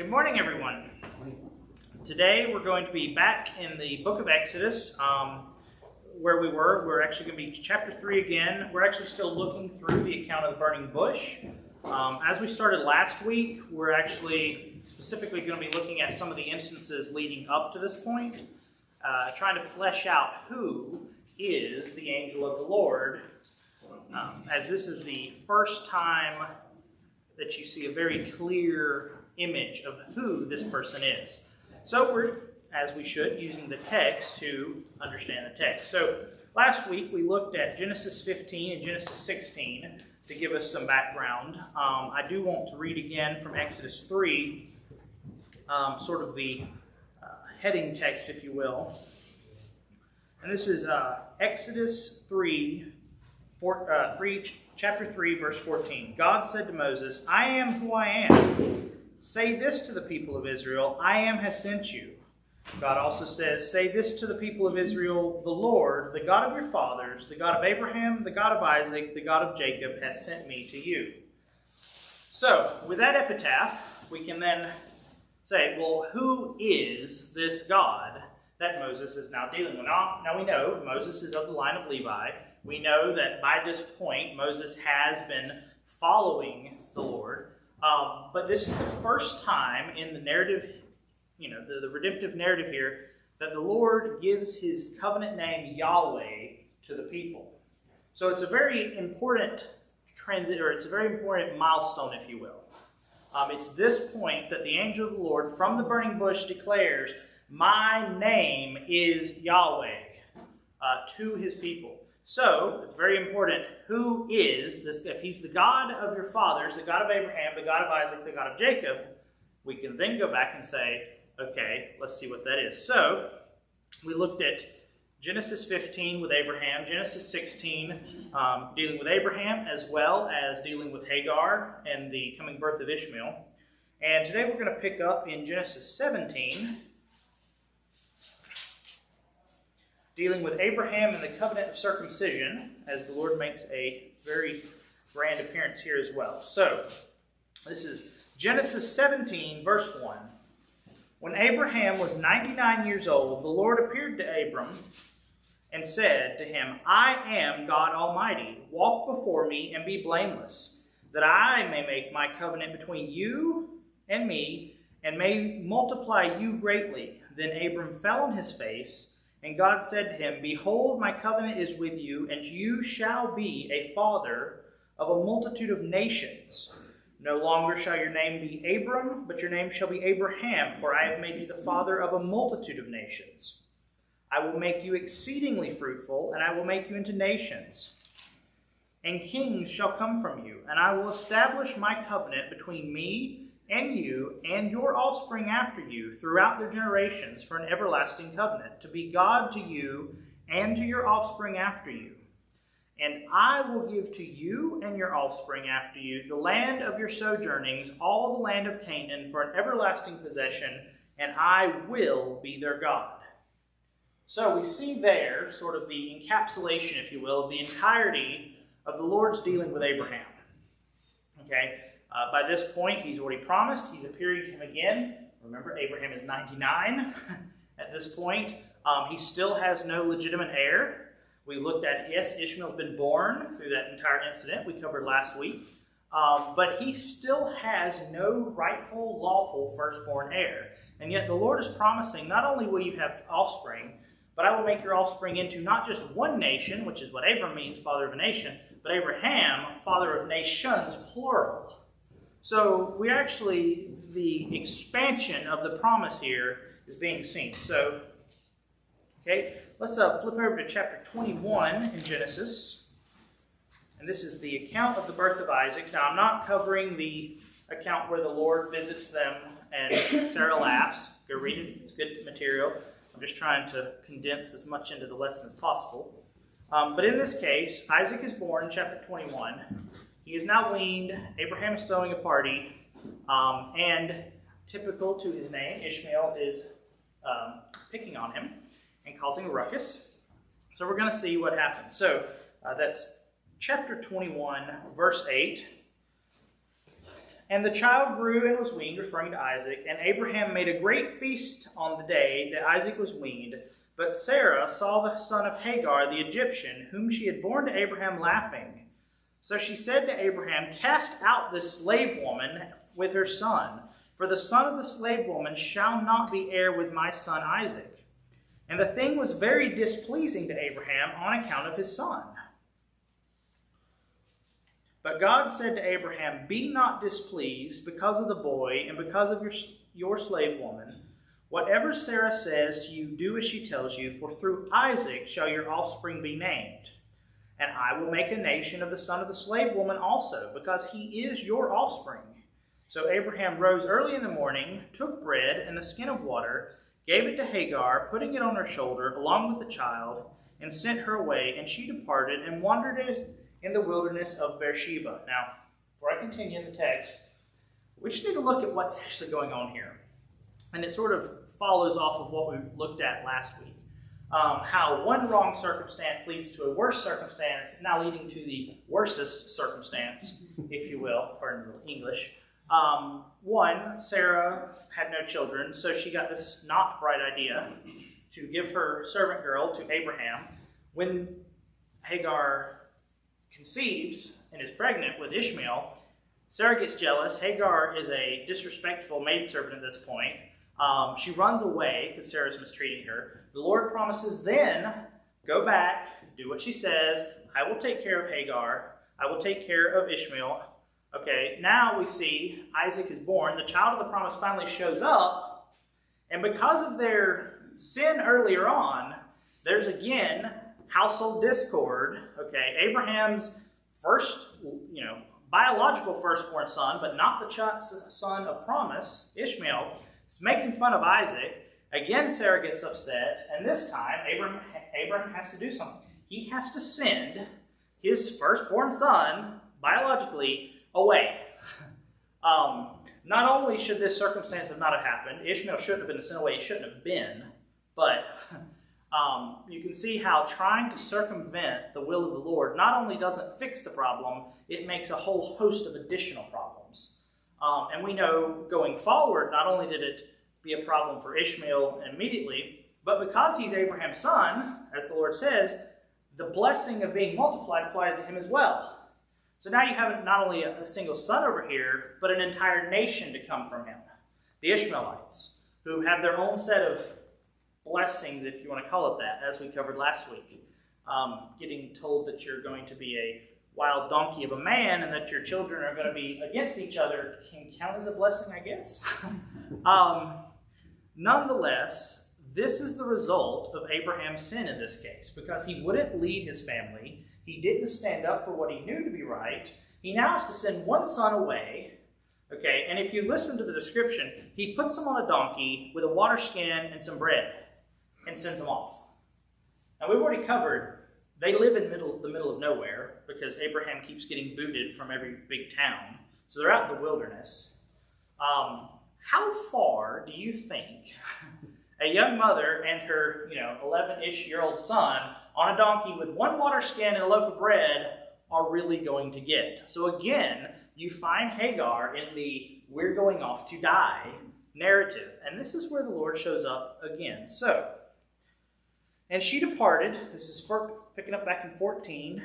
Good morning, everyone. Today we're going to be back in the book of Exodus, where we were. We're actually going to be chapter 3 again. We're actually still looking through the account of the burning bush. As we started last week, we're actually specifically going to be looking at some of the instances leading up to this point, trying to flesh out who is the angel of the Lord, as this is the first time that you see a very clear image of who this person is. So we're, as we should, using the text to understand the text. So last week we looked at Genesis 15 and Genesis 16 to give us some background. I do want to read again from Exodus 3, sort of the heading text, if you will. And this is Exodus 3, chapter 3, verse 14. God said to Moses, "I am who I am. Say this to the people of Israel, I am has sent you." God also says, "Say this to the people of Israel, the Lord, the God of your fathers, the God of Abraham, the God of Isaac, the God of Jacob, has sent me to you." So, with that epitaph, we can then say, well, who is this God that Moses is now dealing with? Now we know Moses is of the line of Levi. We know that by this point, Moses has been following the Lord. But this is the first time in the narrative, the redemptive narrative here, that the Lord gives his covenant name Yahweh to the people. So it's a very important it's a very important milestone, if you will. It's this point that the angel of the Lord from the burning bush declares, "My name is Yahweh," to his people. So, it's very important, who is this? If he's the God of your fathers, the God of Abraham, the God of Isaac, the God of Jacob, we can then go back and say, okay, let's see what that is. So, we looked at Genesis 15 with Abraham, Genesis 16 dealing with Abraham, as well as dealing with Hagar and the coming birth of Ishmael. And today we're going to pick up in Genesis 17, dealing with Abraham and the covenant of circumcision, as the Lord makes a very grand appearance here as well. So, this is Genesis 17, verse 1. When Abraham was 99 years old, the Lord appeared to Abram and said to him, "I am God Almighty. Walk before me and be blameless, that I may make my covenant between you and me, and may multiply you greatly." Then Abram fell on his face, and God said to him, "Behold, my covenant is with you, and you shall be a father of a multitude of nations. No longer shall your name be Abram, but your name shall be Abraham, for I have made you the father of a multitude of nations. I will make you exceedingly fruitful, and I will make you into nations. And kings shall come from you, and I will establish my covenant between me and you and your offspring after you throughout their generations for an everlasting covenant, to be God to you and to your offspring after you. And I will give to you and your offspring after you the land of your sojournings, all the land of Canaan, for an everlasting possession, and I will be their God." So we see there sort of the encapsulation, if you will, of the entirety of the Lord's dealing with Abraham. Okay? By this point, he's already promised. He's appearing to him again. Remember, Abraham is 99 at this point. He still has no legitimate heir. We looked at, yes, Ishmael's been born through that entire incident we covered last week. But he still has no rightful, lawful firstborn heir. And yet the Lord is promising, not only will you have offspring, but I will make your offspring into not just one nation, which is what Abram means, father of a nation, but Abraham, father of nations, plural. So we actually, the expansion of the promise here is being seen. So, okay, let's flip over to chapter 21 in Genesis. And this is the account of the birth of Isaac. Now, I'm not covering the account where the Lord visits them and Sarah laughs. Go read it. It's good material. I'm just trying to condense as much into the lesson as possible. But in this case, Isaac is born in chapter 21. He is now weaned. Abraham is throwing a party. And typical to his name, Ishmael is picking on him and causing a ruckus. So we're going to see what happens. So that's chapter 21, verse 8. And the child grew and was weaned, referring to Isaac. And Abraham made a great feast on the day that Isaac was weaned. But Sarah saw the son of Hagar, the Egyptian, whom she had borne to Abraham, laughing. So she said to Abraham, "Cast out this slave woman with her son, for the son of the slave woman shall not be heir with my son Isaac." And the thing was very displeasing to Abraham on account of his son. But God said to Abraham, "Be not displeased because of the boy and because of your slave woman. Whatever Sarah says to you, do as she tells you, for through Isaac shall your offspring be named. And I will make a nation of the son of the slave woman also, because he is your offspring." So Abraham rose early in the morning, took bread and a skin of water, gave it to Hagar, putting it on her shoulder along with the child, and sent her away. And she departed and wandered in the wilderness of Beersheba. Now, before I continue in the text, we just need to look at what's actually going on here. And it sort of follows off of what we looked at last week. How one wrong circumstance leads to a worse circumstance, now leading to the worstest circumstance, if you will, pardon the English. One, Sarah had no children, so she got this not bright idea to give her servant girl to Abraham. When Hagar conceives and is pregnant with Ishmael, Sarah gets jealous. Hagar is a disrespectful maidservant at this point. She runs away because Sarah's mistreating her. The Lord promises then, go back, do what she says. I will take care of Hagar. I will take care of Ishmael. Okay, now we see Isaac is born. The child of the promise finally shows up. And because of their sin earlier on, there's again household discord. Okay, Abraham's first, biological firstborn son, but not the son of promise, Ishmael, is making fun of Isaac. Again, Sarah gets upset, and this time Abraham has to do something. He has to send his firstborn son, biologically, away. Not only should this circumstance have not have happened, Ishmael shouldn't have been sent away, he shouldn't have been, but you can see how trying to circumvent the will of the Lord not only doesn't fix the problem, it makes a whole host of additional problems. And we know going forward, not only did it be a problem for Ishmael immediately, but because he's Abraham's son, as the Lord says, the blessing of being multiplied applies to him as well. So now you have not only a single son over here, but an entire nation to come from him. The Ishmaelites, who have their own set of blessings, if you want to call it that, as we covered last week. Getting told that you're going to be a wild donkey of a man and that your children are going to be against each other can count as a blessing, I guess. Nonetheless, this is the result of Abraham's sin in this case, because he wouldn't lead his family. He didn't stand up for what he knew to be right. He now has to send one son away. Okay, and if you listen to the description, he puts him on a donkey with a water skin and some bread and sends him off. Now, we've already covered they live in the middle of nowhere because Abraham keeps getting booted from every big town. So they're out in the wilderness. How far do you think a young mother and her 11-ish-year-old son on a donkey with one water skin and a loaf of bread are really going to get? So again, you find Hagar in the "we're going off to die" narrative. And this is where the Lord shows up again. So, and she departed. This is picking up back in 14.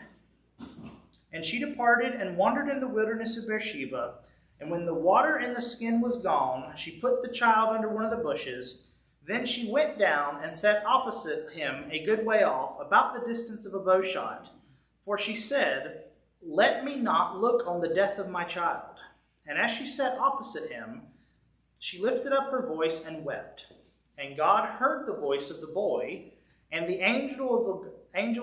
And she departed and wandered in the wilderness of Beersheba. And when the water in the skin was gone, she put the child under one of the bushes. Then she went down and sat opposite him a good way off, about the distance of a bowshot. For she said, "Let me not look on the death of my child." And as she sat opposite him, she lifted up her voice and wept. And God heard the voice of the boy, and the angel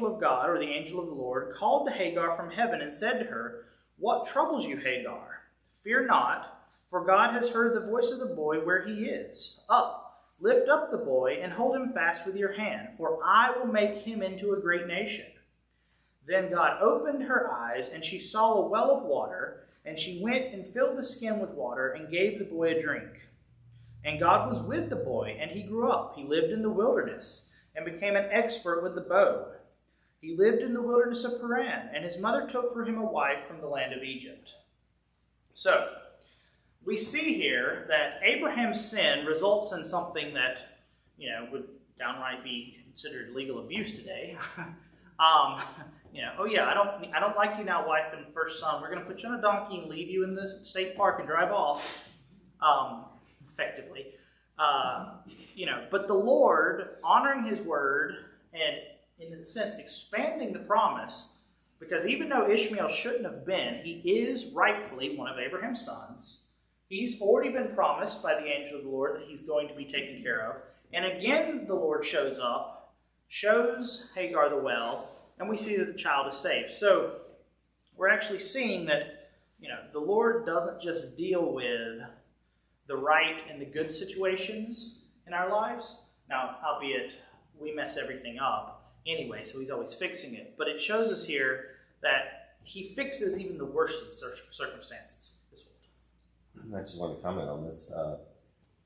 of God, or the angel of the Lord, called to Hagar from heaven and said to her, "What troubles you, Hagar? Fear not, for God has heard the voice of the boy where he is. Up, lift up the boy, and hold him fast with your hand, for I will make him into a great nation." Then God opened her eyes, and she saw a well of water, and she went and filled the skin with water and gave the boy a drink. And God was with the boy, and he grew up. He lived in the wilderness and became an expert with the bow. He lived in the wilderness of Paran, and his mother took for him a wife from the land of Egypt. So, we see here that Abraham's sin results in something that, would downright be considered legal abuse today. Oh yeah, I don't like you now, wife and first son. We're going to put you on a donkey and leave you in the state park and drive off, effectively. But the Lord, honoring his word and, in a sense, expanding the promise, because even though Ishmael shouldn't have been, he is rightfully one of Abraham's sons. He's already been promised by the angel of the Lord that he's going to be taken care of. And again, the Lord shows up, shows Hagar the well, and we see that the child is saved. So we're actually seeing that, the Lord doesn't just deal with the right and the good situations in our lives. Now, albeit we mess everything up anyway, so he's always fixing it. But it shows us here that he fixes even the worst of circumstances. I just want to comment on this.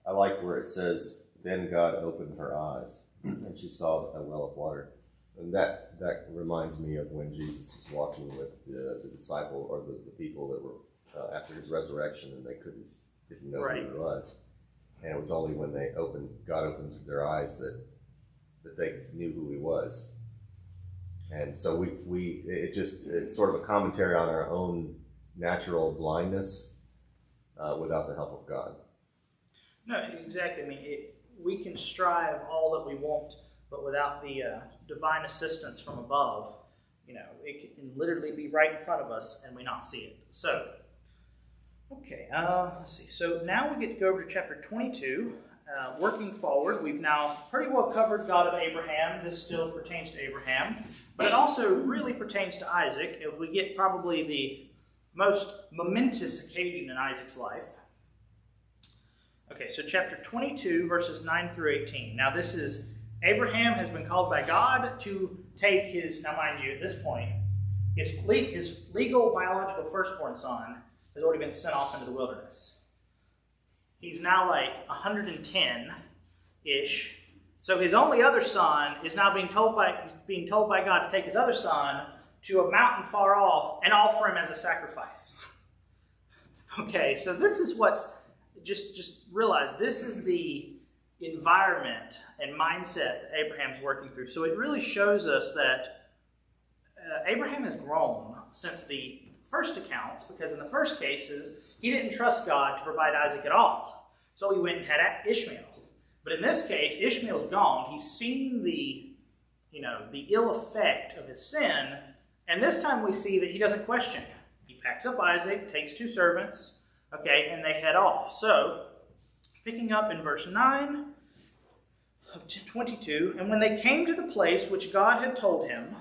I like where it says, "Then God opened her eyes, and she saw a well of water." And that reminds me of when Jesus was walking with the disciple or the people that were after his resurrection, and they didn't know who he was. And it was only when God opened their eyes that they knew who he was. And so it's sort of a commentary on our own natural blindness without the help of God. No, exactly. I mean, we can strive all that we want, but without the divine assistance from above, it can literally be right in front of us and we not see it. So, okay, let's see. So now we get to go over to chapter 22. Working forward, we've now pretty well covered God of Abraham. This still pertains to Abraham, but it also really pertains to Isaac. We get probably the most momentous occasion in Isaac's life. Okay, so chapter 22, verses 9 through 18. Now this is, Abraham has been called by God to take his, now mind you, at this point, his legal biological firstborn son has already been sent off into the wilderness. He's now like 110-ish. So his only other son is now being told by God to take his other son to a mountain far off and offer him as a sacrifice. Okay, so this is what's, just realize, this is the environment and mindset that Abraham's working through. So it really shows us that Abraham has grown since the first accounts, because in the first cases, he didn't trust God to provide Isaac at all. So he went and had Ishmael. But in this case, Ishmael's gone. He's seen the ill effect of his sin. And this time we see that he doesn't question. He packs up Isaac, takes 2 servants, and they head off. So, picking up in verse 9 of 22, and when they came to the place which God had told him,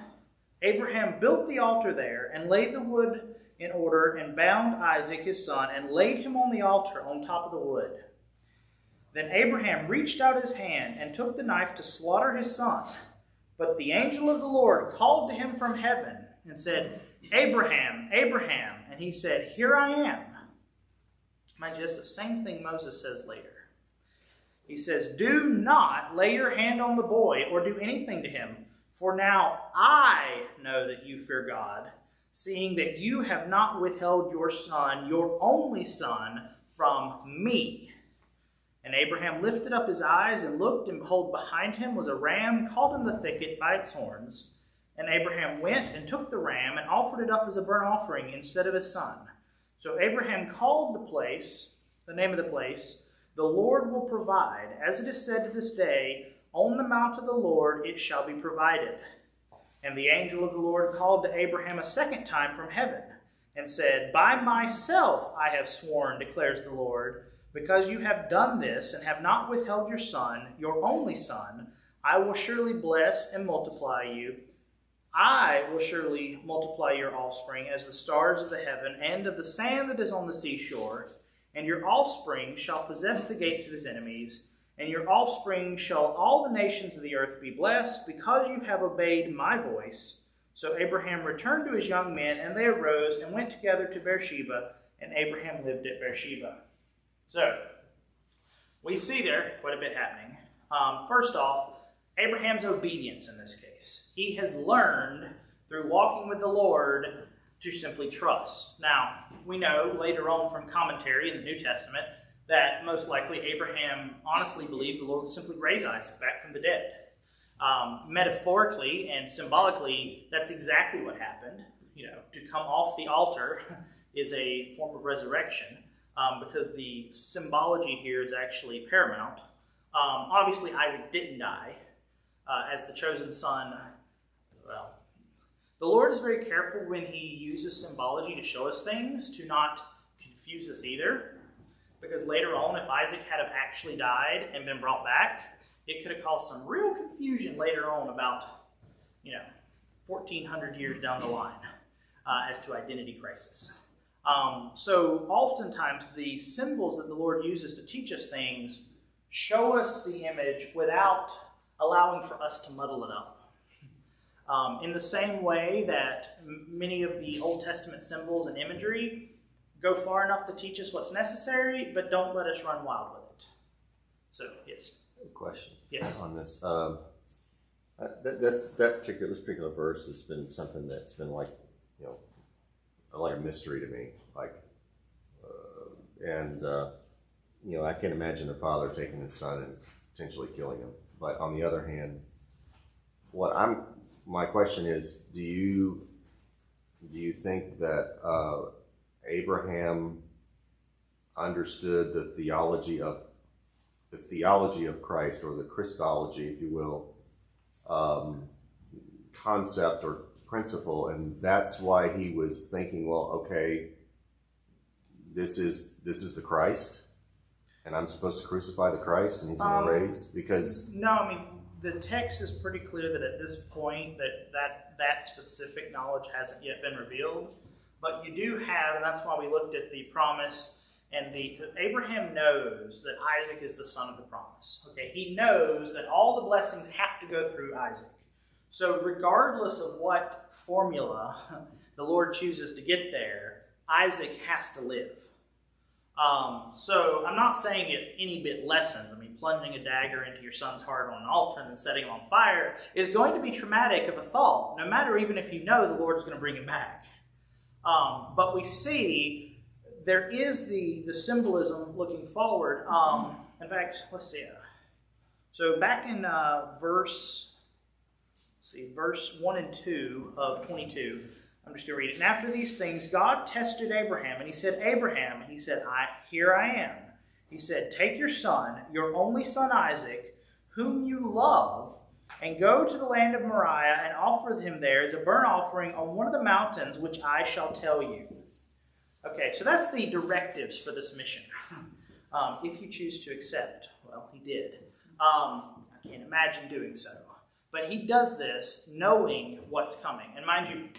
Abraham built the altar there and laid the wood in order and bound Isaac his son and laid him on the altar on top of the wood. Then Abraham reached out his hand and took the knife to slaughter his son. But the angel of the Lord called to him from heaven and said, "Abraham, Abraham." And he said, "Here I am." Mind you, that's the same thing Moses says later. He says, "Do not lay your hand on the boy or do anything to him, for now I know that you fear God, seeing that you have not withheld your son, your only son, from me." And Abraham lifted up his eyes and looked, and behold, behind him was a ram caught in the thicket by its horns. And Abraham went and took the ram and offered it up as a burnt offering instead of his son. So Abraham called the name of the place, "The Lord will provide. As it is said to this day, on the mount of the Lord it shall be provided." And the angel of the Lord called to Abraham a second time from heaven and said, "By myself I have sworn, declares the Lord, because you have done this and have not withheld your son, your only son, I will surely bless and multiply you. I will surely multiply your offspring as the stars of the heaven and of the sand that is on the seashore. And your offspring shall possess the gates of his enemies. And your offspring shall all the nations of the earth be blessed, because you have obeyed my voice." So Abraham returned to his young men, and they arose and went together to Beersheba, and Abraham lived at Beersheba. So, we see there quite a bit happening. First off, Abraham's obedience in this case. He has learned through walking with the Lord to simply trust. Now, we know later on from commentary in the New Testament that most likely Abraham honestly believed the Lord would simply raise Isaac back from the dead. Metaphorically and symbolically, that's exactly what happened. To come off the altar is a form of resurrection because the symbology here is actually paramount. Obviously, Isaac didn't die as the chosen son. Well, the Lord is very careful when he uses symbology to show us things to not confuse us either. Because later on, if Isaac had have actually died and been brought back, it could have caused some real confusion later on about, 1,400 years down the line as to identity crisis. So oftentimes the symbols that the Lord uses to teach us things show us the image without allowing for us to muddle it up. In the same way that many of the Old Testament symbols and imagery go far enough to teach us what's necessary, but don't let us run wild with it. So, yes. Question Yes. on this. This particular verse has been something that's been like a mystery to me. I can't imagine a father taking his son and potentially killing him. But on the other hand, my question is, do you think that Abraham understood the theology of Christ, or the Christology, if you will, concept or principle, and that's why he was thinking, well, okay, this is the Christ, and I'm supposed to crucify the Christ, and he's going to raise? Because no, the text is pretty clear that at this point that specific knowledge hasn't yet been revealed. But you do have, and that's why we looked at the promise, and Abraham knows that Isaac is the son of the promise. Okay, he knows that all the blessings have to go through Isaac. So regardless of what formula the Lord chooses to get there, Isaac has to live. So I'm not saying it any bit lessens. Plunging a dagger into your son's heart on an altar and then setting him on fire is going to be traumatic of a thought, no matter even if you know the Lord's going to bring him back. But we see there is the symbolism looking forward. In fact, let's see. So back in verse 1 and 2 of 22, I'm just going to read it. And after these things, God tested Abraham, and he said, Abraham, and he said, here I am. He said, take your son, your only son Isaac, whom you love, and go to the land of Moriah and offer him there as a burnt offering on one of the mountains which I shall tell you. Okay, so that's the directives for this mission. If you choose to accept, well, he did. I can't imagine doing so. But he does this knowing what's coming. And mind you,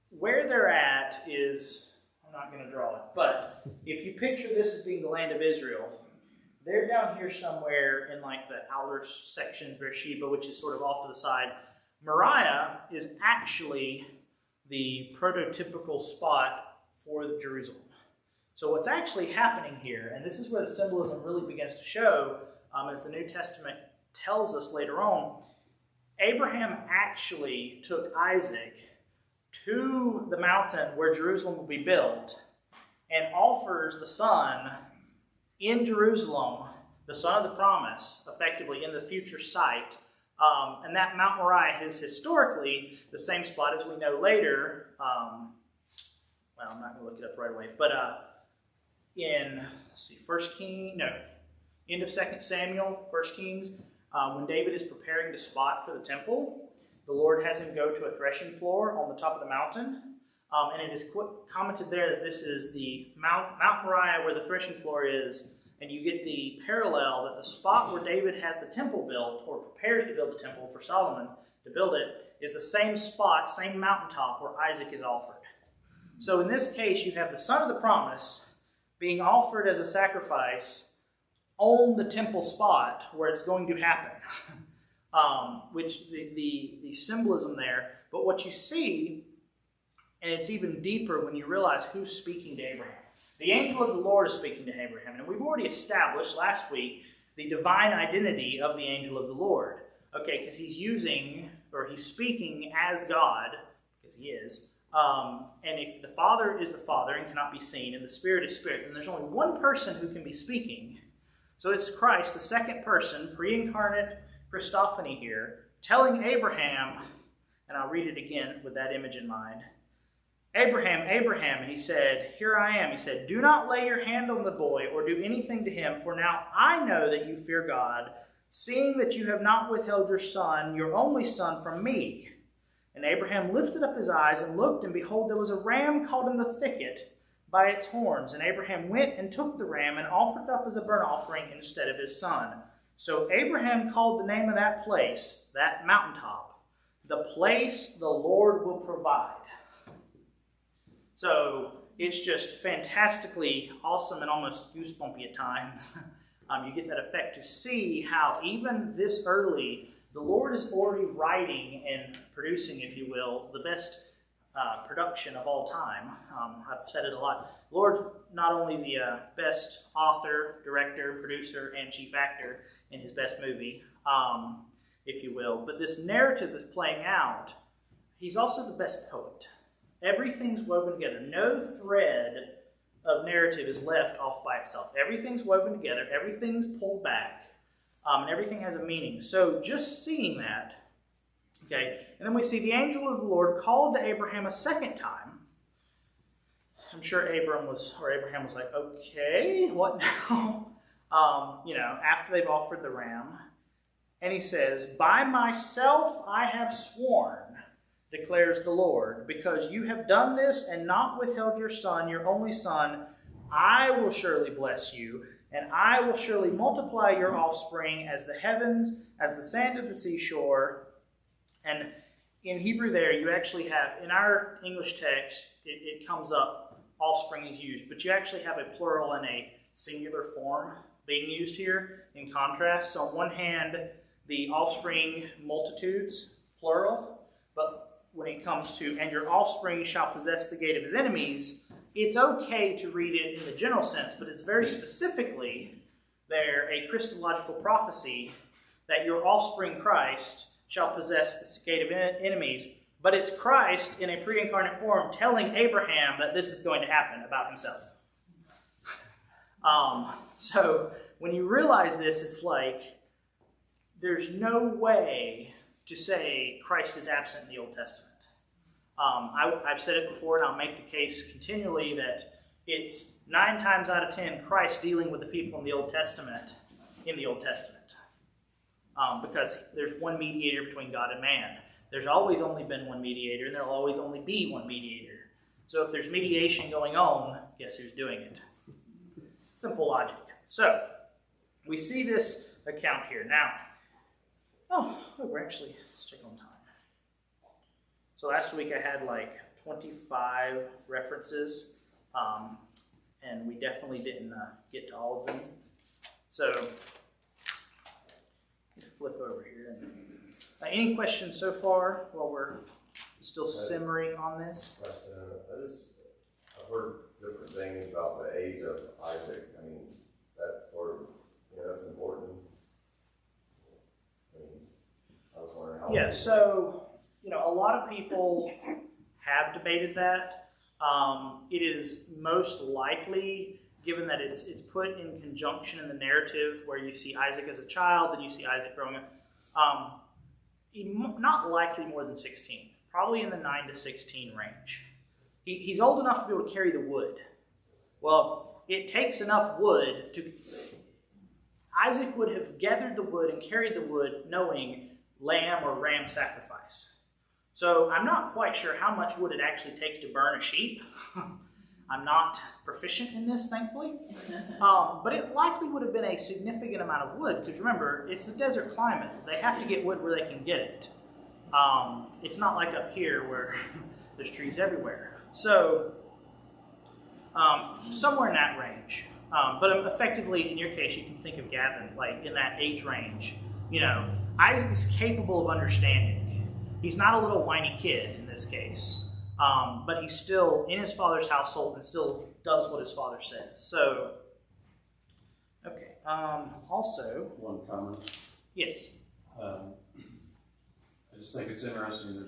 where they're at is, I'm not going to draw it, but if you picture this as being the land of Israel, they're down here somewhere in the outer section of Beersheba, which is sort of off to the side. Moriah is actually the prototypical spot for Jerusalem. So what's actually happening here, and this is where the symbolism really begins to show, as the New Testament tells us later on, Abraham actually took Isaac to the mountain where Jerusalem will be built and offers the son in Jerusalem, the son of the promise, effectively in the future site. And that Mount Moriah is historically the same spot as we know later. Well, I'm not going to look it up right away, but in, end of 2 Samuel, 1 Kings, when David is preparing the spot for the temple, the Lord has him go to a threshing floor on the top of the mountain. And it is commented there that this is the Mount Moriah where the threshing floor is. And you get the parallel that the spot where David has the temple built, or prepares to build the temple for Solomon to build it, is the same spot, same mountaintop where Isaac is offered. So in this case, you have the son of the promise being offered as a sacrifice on the temple spot where it's going to happen. Which the symbolism there. But what you see, and it's even deeper when you realize who's speaking to Abraham. The angel of the Lord is speaking to Abraham. And we've already established last week the divine identity of the angel of the Lord. Okay, because he's speaking as God, because he is, And if the Father is the Father and cannot be seen, and the Spirit is Spirit, then there's only one person who can be speaking. So it's Christ, the second person, pre-incarnate Christophany here, telling Abraham, and I'll read it again with that image in mind. Abraham, Abraham, and he said, here I am. He said, do not lay your hand on the boy or do anything to him, for now I know that you fear God, seeing that you have not withheld your son, your only son, from me. And Abraham lifted up his eyes and looked, and behold, there was a ram caught in the thicket by its horns. And Abraham went and took the ram and offered it up as a burnt offering instead of his son. So Abraham called the name of that place, that mountaintop, the place the Lord will provide. So it's just fantastically awesome and almost goosebumpy at times. You get that effect to see how even this early, the Lord is already writing and producing, if you will, the best production of all time. I've said it a lot. The Lord's not only the best author, director, producer, and chief actor in his best movie, if you will, but this narrative that's playing out, he's also the best poet. Everything's woven together. No thread of narrative is left off by itself. Everything's woven together. Everything's pulled back. And everything has a meaning. So just seeing that, okay, and then we see the angel of the Lord called to Abraham a second time. I'm sure Abraham was like, okay, what now? After they've offered the ram. And he says, by myself I have sworn, declares the Lord, because you have done this and not withheld your son, your only son, I will surely bless you, and I will surely multiply your offspring as the heavens, as the sand of the seashore. And in Hebrew there, you actually have, in our English text, it comes up, offspring is used, but you actually have a plural and a singular form being used here in contrast. So on one hand, the offspring multitudes, plural, but when it comes to, and your offspring shall possess the gate of his enemies, it's okay to read it in the general sense, but it's very specifically there a Christological prophecy that your offspring Christ shall possess the gate of enemies. But it's Christ in a pre-incarnate form telling Abraham that this is going to happen about himself. So when you realize this, it's like there's no way to say Christ is absent in the Old Testament. I've said it before, and I'll make the case continually that it's 9 times out of 10 Christ dealing with the people in the Old Testament, because there's one mediator between God and man. There's always only been one mediator, and there'll always only be one mediator. So if there's mediation going on, guess who's doing it? Simple logic. So we see this account here. Now, let's check on time. So last week I had like 25 references, and we definitely didn't get to all of them. So flip over here. Any questions so far while we're still simmering on this? I've heard different things about the age of Isaac. I mean, that's sort of, that's important. I was wondering how. Yeah, so, a lot of people have debated that. It is most likely, given that it's put in conjunction in the narrative where you see Isaac as a child and you see Isaac growing up, not likely more than 16, probably in the 9 to 16 range. He's old enough to be able to carry the wood. Well, it takes enough wood to... Isaac would have gathered the wood and carried the wood knowing lamb or ram sacrifice. So I'm not quite sure how much wood it actually takes to burn a sheep. I'm not proficient in this, thankfully. But it likely would have been a significant amount of wood, because remember, it's a desert climate. They have to get wood where they can get it. It's not like up here where there's trees everywhere. So somewhere in that range. But effectively, in your case, you can think of Gavin, like in that age range. Isaac is capable of understanding. He's not a little whiny kid in this case. But he's still in his father's household and still does what his father says. So, okay. Also, one comment. Yes. I just think it's interesting.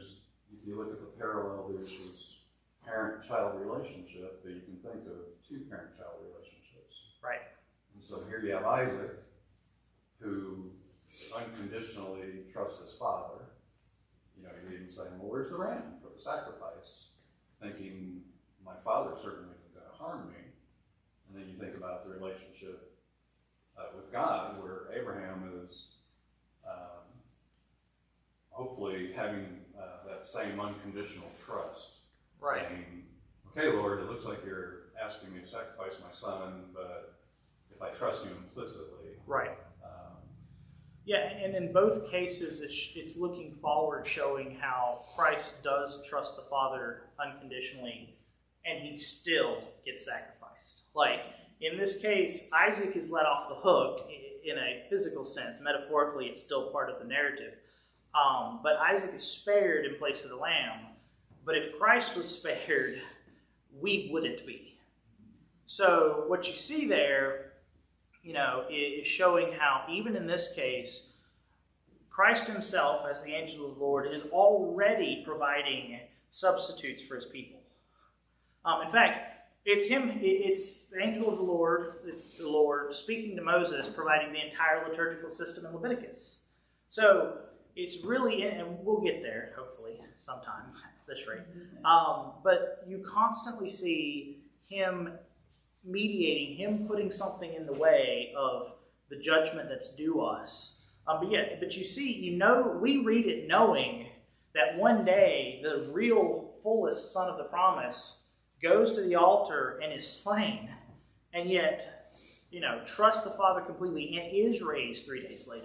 If you look at the parallel, there's this parent-child relationship that you can think of two parent-child relationships. Right. And so here you have Isaac, who unconditionally trusts his father. You know, you're even saying, well, where's the ram for the sacrifice? Thinking, my father certainly isn't going to harm me. And then you think about the relationship with God, where Abraham is hopefully having that same unconditional trust. Right. Saying, okay, Lord, it looks like you're asking me to sacrifice my son, but if I trust you implicitly. Right. Yeah, and in both cases, it's looking forward, showing how Christ does trust the Father unconditionally, and he still gets sacrificed. Like, in this case, Isaac is let off the hook in a physical sense. Metaphorically, it's still part of the narrative. But Isaac is spared in place of the lamb. But if Christ was spared, we wouldn't be. So what you see there, you know, is showing how even in this case, Christ himself, as the angel of the Lord, is already providing substitutes for his people. In fact, it's the angel of the Lord, it's the Lord speaking to Moses, providing the entire liturgical system in Leviticus. So it's really, and we'll get there, hopefully, sometime at this rate. But you constantly see him mediating, him putting something in the way of the judgment that's due us. But you see, you know, we read it knowing that one day the real fullest son of the promise goes to the altar and is slain, and yet, you know, trusts the Father completely and is raised 3 days later.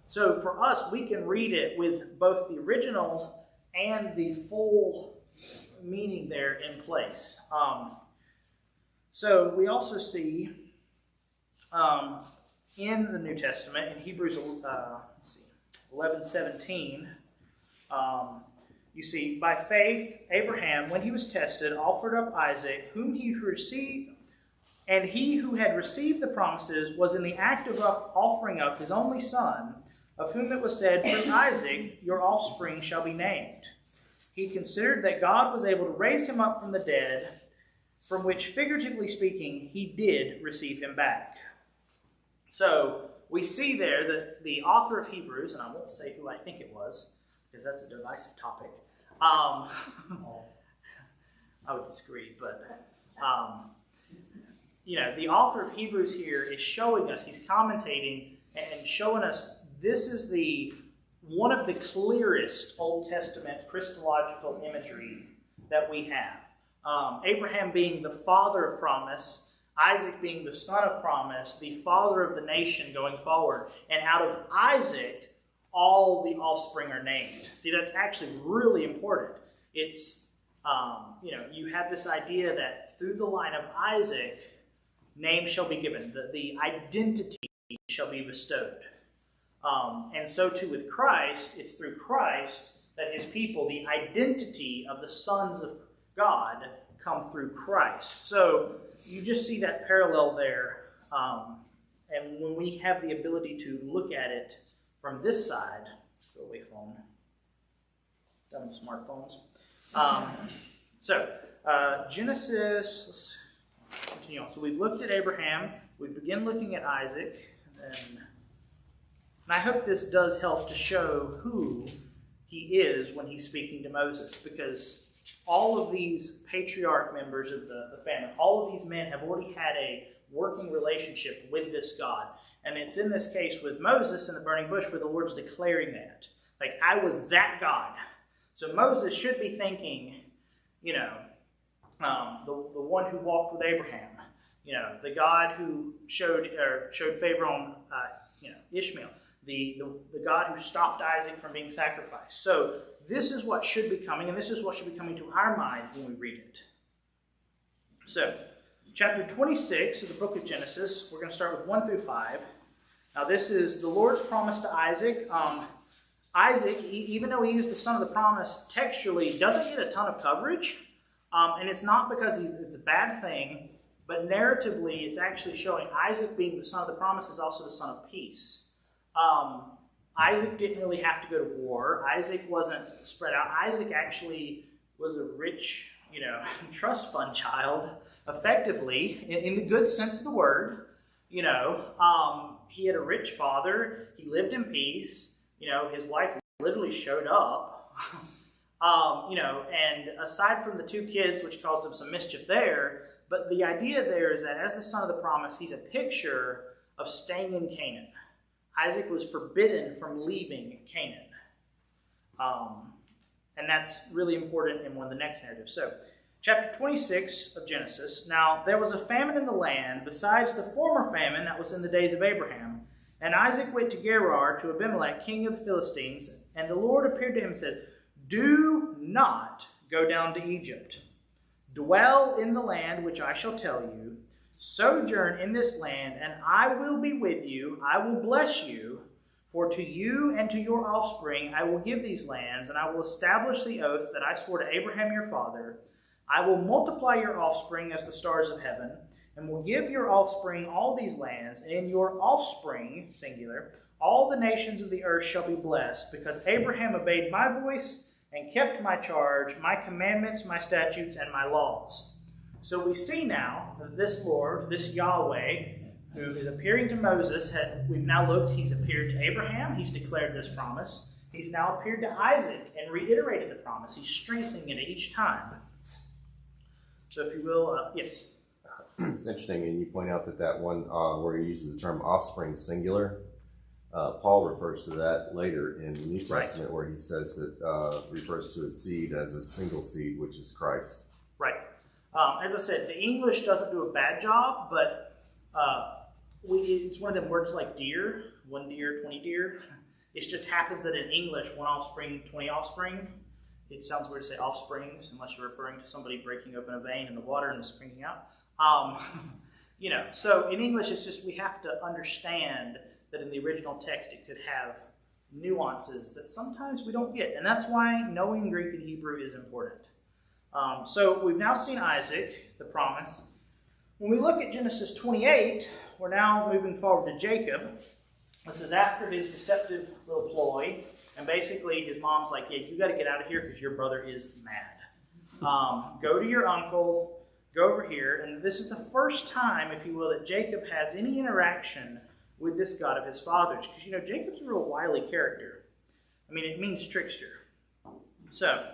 So for us, we can read it with both the original and the full meaning there in place. So we also see in the New Testament, in Hebrews 11:17, you see, by faith, Abraham, when he was tested, offered up Isaac, whom he received, and he who had received the promises was in the act of offering up his only son, of whom it was said, through Isaac your offspring shall be named. He considered that God was able to raise him up from the dead, from which, figuratively speaking, he did receive him back. So we see there that the author of Hebrews, and I won't say who I think it was, because that's a divisive topic. I would disagree, but the author of Hebrews here is showing us, he's commentating and showing us this is one of the clearest Old Testament Christological imagery that we have. Abraham being the father of promise, Isaac being the son of promise, the father of the nation going forward, and out of Isaac, all the offspring are named. See, that's actually really important. It's, you have this idea that through the line of Isaac, names shall be given. The identity shall be bestowed. And so too with Christ, it's through Christ that his people, the identity of the sons of God, come through Christ. So you just see that parallel there. And when we have the ability to look at it from this side, go away phone, done with smartphones. Genesis, let's continue on. So we've looked at Abraham, we begin looking at Isaac, and I hope this does help to show who he is when he's speaking to Moses, because all of these patriarch members of the family, all of these men have already had a working relationship with this God. And it's in this case with Moses in the burning bush where the Lord's declaring that. Like, I was that God. So Moses should be thinking, the one who walked with Abraham, the God who showed favor on Ishmael, the God who stopped Isaac from being sacrificed. So this is what should be coming, and this is what should be coming to our mind when we read it. So, chapter 26 of the book of Genesis, we're going to start with 1 through 5. Now this is the Lord's promise to Isaac. Isaac, even though he is the son of the promise, textually doesn't get a ton of coverage. And it's not because it's a bad thing, but narratively it's actually showing Isaac being the son of the promise is also the son of peace. Isaac didn't really have to go to war. Isaac wasn't spread out. Isaac actually was a rich trust fund child, effectively, in the good sense of the word. He had a rich father. He lived in peace. His wife literally showed up. And aside from the 2 kids, which caused him some mischief there, but the idea there is that as the son of the promise, he's a picture of staying in Canaan. Isaac was forbidden from leaving Canaan. And that's really important in one of the next narratives. So, chapter 26 of Genesis. Now, there was a famine in the land, besides the former famine that was in the days of Abraham. And Isaac went to Gerar to Abimelech, king of the Philistines. And the Lord appeared to him and said, "Do not go down to Egypt. Dwell in the land which I shall tell you. Sojourn in this land, and I will be with you. I will bless you. For to you and to your offspring I will give these lands, and I will establish the oath that I swore to Abraham your father. I will multiply your offspring as the stars of heaven, and will give your offspring all these lands, and in your offspring, singular, all the nations of the earth shall be blessed, because Abraham obeyed my voice and kept my charge, my commandments, my statutes, and my laws." So we see now that this Lord, this Yahweh, who is appearing to Moses, we've now looked, he's appeared to Abraham, he's declared this promise. He's now appeared to Isaac and reiterated the promise. He's strengthening it each time. So if you will, yes. It's interesting, and you point out that one where he uses the term offspring singular. Paul refers to that later in the New Testament, where he says that refers to a seed as a single seed, which is Christ. Right. As I said, the English doesn't do a bad job, but it's one of them words like deer, 1 deer, 20 deer. It just happens that in English, 1 offspring, 20 offspring. It sounds weird to say offsprings, unless you're referring to somebody breaking open a vein in the water and springing out. So in English, it's just we have to understand that in the original text it could have nuances that sometimes we don't get. And that's why knowing Greek and Hebrew is important. So we've now seen Isaac, the promise. When we look at Genesis 28, we're now moving forward to Jacob. This is after his deceptive little ploy. And basically his mom's like, "Yeah, you got to get out of here because your brother is mad. Go to your uncle, go over here." And this is the first time, if you will, that Jacob has any interaction with this God of his fathers. Because, Jacob's a real wily character. I mean, it means trickster. So,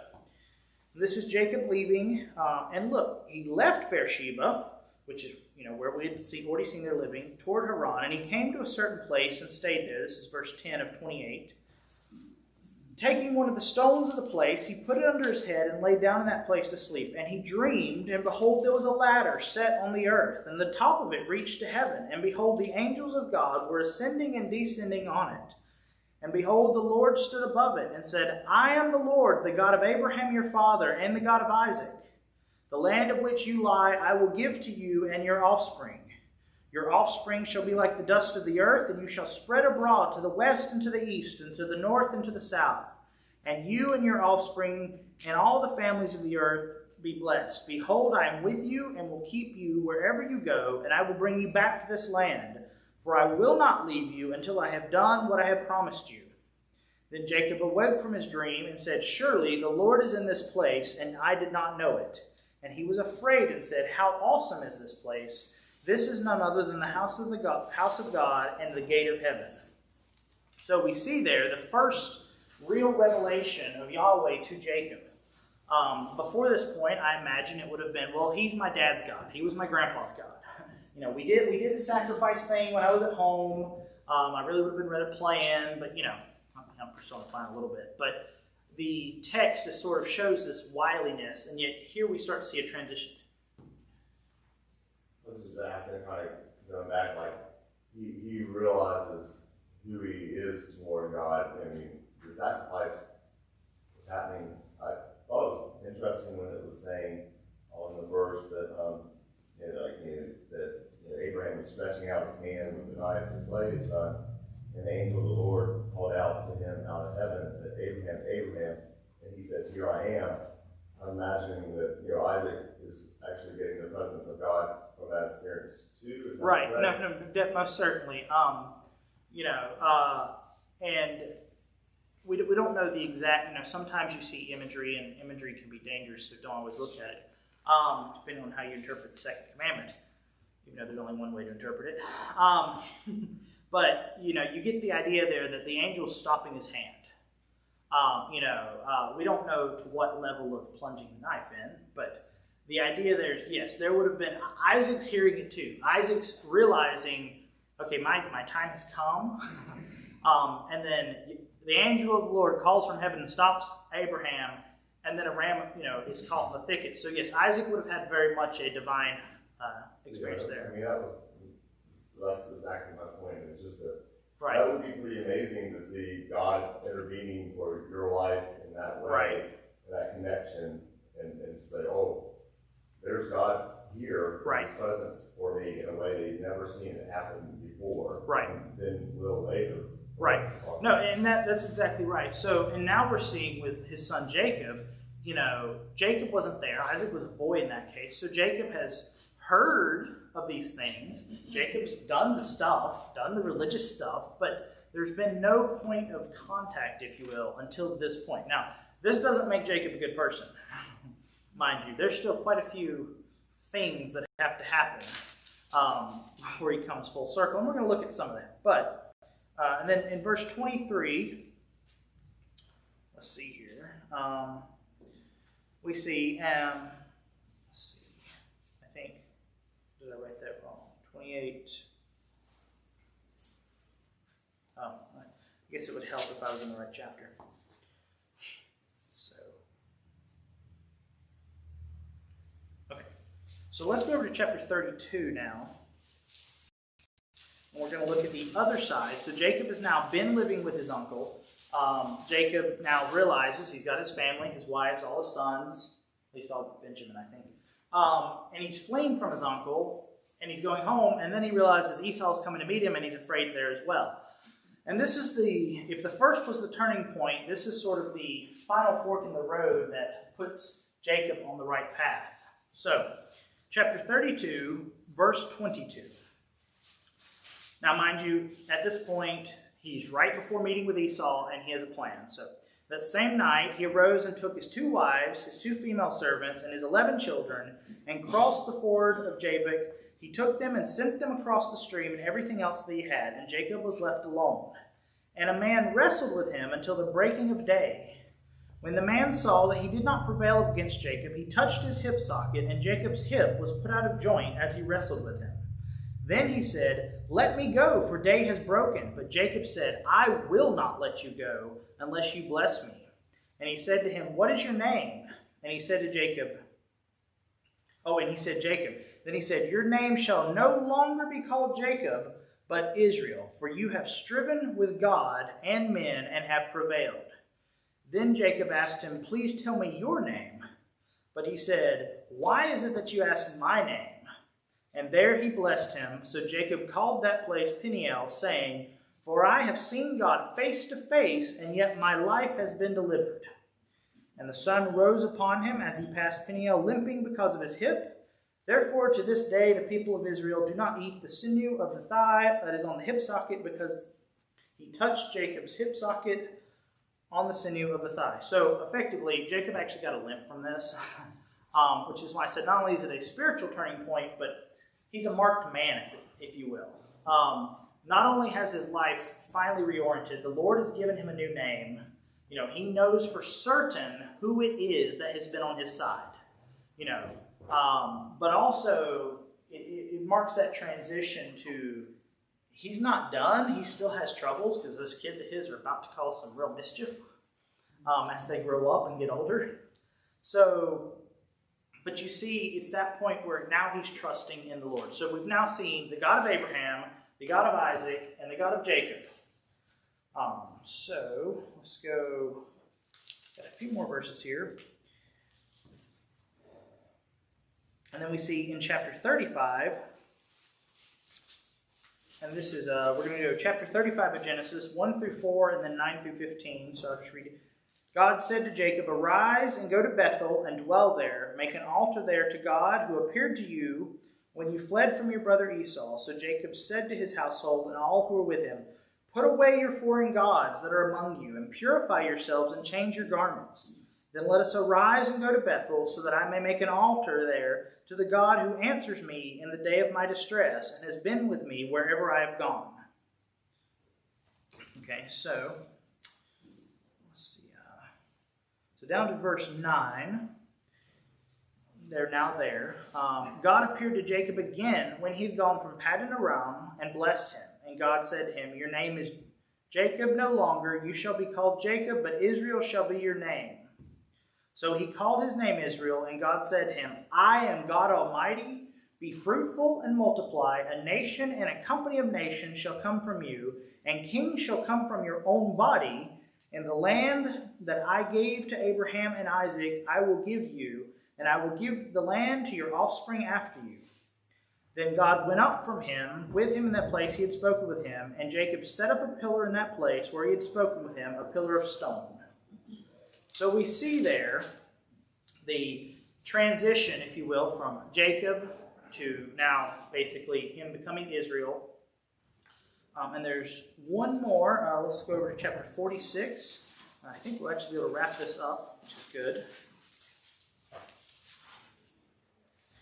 this is Jacob leaving. And look, he left Beersheba, which is, where we had already seen their living, toward Haran. And he came to a certain place and stayed there. This is verse 10 of 28. Taking one of the stones of the place, he put it under his head and lay down in that place to sleep. And he dreamed, and behold, there was a ladder set on the earth, and the top of it reached to heaven. And behold, the angels of God were ascending and descending on it. And behold, the Lord stood above it and said, "I am the Lord, the God of Abraham your father, and the God of Isaac. The land of which you lie I will give to you and your offspring. Your offspring shall be like the dust of the earth, and you shall spread abroad to the west and to the east, and to the north and to the south. And you and your offspring and all the families of the earth be blessed. Behold, I am with you and will keep you wherever you go, and I will bring you back to this land. For I will not leave you until I have done what I have promised you." Then Jacob awoke from his dream and said, "Surely the Lord is in this place, and I did not know it." And he was afraid and said, "How awesome is this place! This is none other than the house of God and the gate of heaven." So we see there the first real revelation of Yahweh to Jacob. Before this point, I imagine it would have been, well, he's my dad's God. He was my grandpa's God. We did the sacrifice thing when I was at home. I really would have been rather playing, but I'm personifying a little bit. But the text just sort of shows this wiliness, and yet here we start to see a transition. This is asking, kind of going back, like he realizes who he is more in God. I mean, the sacrifice was happening. I thought it was interesting when it was saying on the verse that that Abraham was stretching out his hand with the knife to slay his son, and the angel of the Lord called out to him out of heaven and said, "Abraham, Abraham," and he said, "Here I am." I'm imagining that Isaac is actually getting the presence of God from that experience too. Is that right? correct? No, most certainly. And we don't know the exact, sometimes you see imagery, and imagery can be dangerous, so don't always look at it, depending on how you interpret the second commandment, even though there's only one way to interpret it. But, you get the idea there that the angel's stopping his hand. We don't know to what level of plunging the knife in, but the idea there is, yes, there would have been, Isaac's hearing it too. Isaac's realizing, okay, my time has come. And then the angel of the Lord calls from heaven and stops Abraham, and then a ram, is caught in the thicket. So yes, Isaac would have had very much a divine experience there. I mean, that's exactly my point. It's just that Right. that would be pretty amazing to see God intervening for your life in that way, Right. that connection, and to say, oh, there's God here, Right. His presence for me in a way that He's never seen it happen before. Right. And then will later. Right. No, and that's exactly right. So, and now we're seeing with his son Jacob, Jacob wasn't there. Isaac was a boy in that case. So Jacob has heard of these things. Jacob's done the stuff, done the religious stuff, but there's been no point of contact, if you will, until this point. Now, this doesn't make Jacob a good person, mind you. There's still quite a few things that have to happen before he comes full circle, and we're going to look at some of that. But, and then in verse 23, let's see here, we see, let's see, I think, did I write that wrong? 28. Oh, I guess it would help if I was in the right chapter. So let's go over to chapter 32 now. And we're going to look at the other side. So Jacob has now been living with his uncle. Jacob now realizes he's got his family, his wives, all his sons, at least all Benjamin, I think. And he's fleeing from his uncle, and he's going home, and then he realizes Esau's coming to meet him, and he's afraid there as well. And this is if the first was the turning point, this is sort of the final fork in the road that puts Jacob on the right path. So, chapter 32, verse 22. Now, mind you, at this point, he's right before meeting with Esau, and he has a plan. So, that same night, he arose and took his 2 wives, his 2 female servants, and his 11 children, and crossed the ford of Jabbok. He took them and sent them across the stream and everything else that he had, and Jacob was left alone. And a man wrestled with him until the breaking of day. When the man saw that he did not prevail against Jacob, he touched his hip socket, and Jacob's hip was put out of joint as he wrestled with him. Then he said, "Let me go, for day has broken." But Jacob said, "I will not let you go unless you bless me." And he said to him, "What is your name?" And he said to Jacob, Jacob. Then he said, "Your name shall no longer be called Jacob, but Israel, for you have striven with God and men and have prevailed." Then Jacob asked him, "Please tell me your name." But he said, "Why is it that you ask my name?" And there he blessed him. So Jacob called that place Peniel, saying, "For I have seen God face to face, and yet my life has been delivered." And the sun rose upon him as he passed Peniel, limping because of his hip. Therefore, to this day, the people of Israel do not eat the sinew of the thigh that is on the hip socket, because he touched Jacob's hip socket on the sinew of the thigh. So, effectively, Jacob actually got a limp from this, which is why I said not only is it a spiritual turning point, but he's a marked man, if you will. Not only has his life finally reoriented, the Lord has given him a new name. He knows for certain who it is that has been on his side. But also it marks that transition to he's not done. He still has troubles because those kids of his are about to cause some real mischief as they grow up and get older. So, but you see, it's that point where now he's trusting in the Lord. So we've now seen the God of Abraham, the God of Isaac, and the God of Jacob. So let's go, got a few more verses here. And then we see in chapter 35, and this is, we're going to go chapter 35 of Genesis, 1 through 4, and then 9 through 15. So I'll just read it. God said to Jacob, "Arise and go to Bethel and dwell there. Make an altar there to God who appeared to you when you fled from your brother Esau." So Jacob said to his household and all who were with him, Put away your foreign gods that are among you, and purify yourselves and change your garments. Then let us arise and go to Bethel, so that I may make an altar there to the God who answers me in the day of my distress, and has been with me wherever I have gone. Okay, so let's see. So down to verse 9. They're now there. God appeared to Jacob again when he had gone from Paddan Aram and blessed him. And God said to him, "Your name is Jacob no longer. You shall be called Jacob, but Israel shall be your name." So he called his name Israel, and God said to him, "I am God Almighty. Be fruitful and multiply. A nation and a company of nations shall come from you, and kings shall come from your own body. And the land that I gave to Abraham and Isaac I will give you, and I will give the land to your offspring after you." Then God went up from him, with him in that place he had spoken with him, and Jacob set up a pillar in that place where he had spoken with him, a pillar of stone. So we see there the transition, if you will, from Jacob to now basically him becoming Israel. And there's one more. Let's go over to chapter 46. I think we'll actually be able to wrap this up, which is good.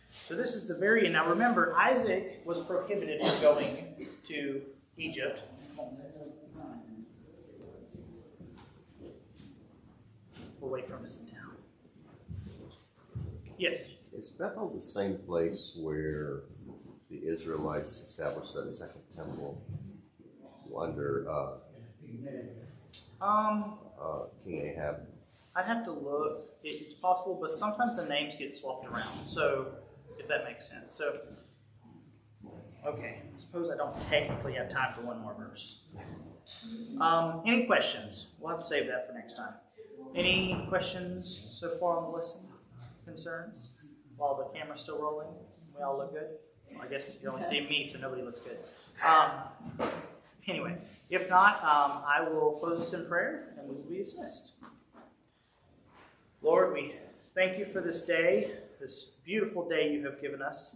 So this is the very end. Now remember, Isaac was prohibited from going to Egypt. We'll wait for him to sit down. Yes? Is Bethel the same place where the Israelites established that second temple under King Ahab? I'd have to look. It's possible, but sometimes the names get swapped around. So, if that makes sense. So, okay. I suppose I don't technically have time for one more verse. Any questions? We'll have to save that for next time. Any questions so far on the lesson? Concerns? While the camera's still rolling? We all look good? Well, I guess you only see me, so nobody looks good. Anyway, if not, I will close us in prayer, and we will be dismissed. Lord, we thank you for this day, this beautiful day you have given us,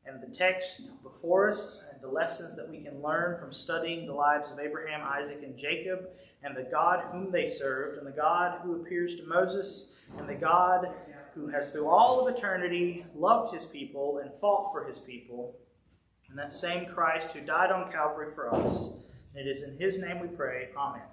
and the text before us, and the lessons that we can learn from studying the lives of Abraham, Isaac, and Jacob, and the God whom they served, and the God who appears to Moses, and the God who has through all of eternity loved his people and fought for his people, and that same Christ who died on Calvary for us. And it is in his name we pray. Amen.